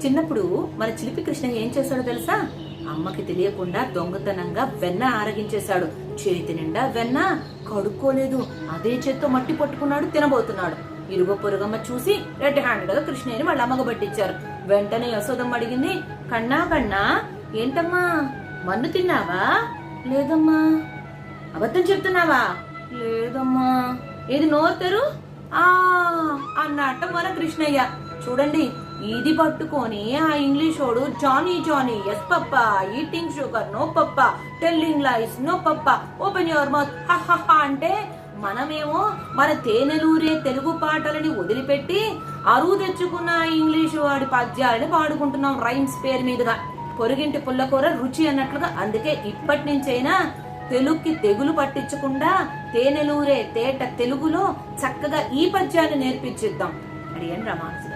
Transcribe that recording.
చిన్నప్పుడు మన చిలిపి కృష్ణ ఏం చేశాడో తెలుసా? అమ్మకి తెలియకుండా దొంగతనంగా వెన్న ఆరగించేశాడు. చేతి నిండా వెన్న, కడుక్కోలేదు. అదే చేత్తో మట్టి పట్టుకున్నాడు, తినబోతున్నాడు. ఇరుగో పొరుగమ్మ చూసి రెడ్ హ్యాండ్ గా కృష్ణయ్యని వాళ్ళ అమ్మగా పట్టించారు. వెంటనే యశోదమ్మ అడిగింది, కన్నా కన్నా ఏంటమ్మా మన్ను తిన్నావా? లేదమ్మా. అబద్ధం చెప్తున్నావా? లేదమ్మా. ఏది నోరుతారు అన్నట్ట మన కృష్ణయ్య. చూడండి, ఇది పట్టుకొని ఆ ఇంగ్లీషోడు Johnny Johnny yes papa, eating sugar no papa, telling lies no papa, open your mouth అంటే మనమేమో మన తేనెలూరే తెలుగు పాటలని వదిలిపెట్టి అరువు తెచ్చుకున్న ఇంగ్లీషు వాడి పద్యాలని పాడుకుంటున్నాం రైమ్స్ పేరు మీదుగా. పొరుగింటి పుల్లకూర రుచి అన్నట్లుగా. అందుకే ఇప్పటి నుంచైనా తెలుగుకి తెగులు పట్టించకుండా తేనెలూరే తేట తెలుగులో చక్కగా ఈ పద్యాన్ని నేర్పించిద్దాం. అడిగాను రామానుజ.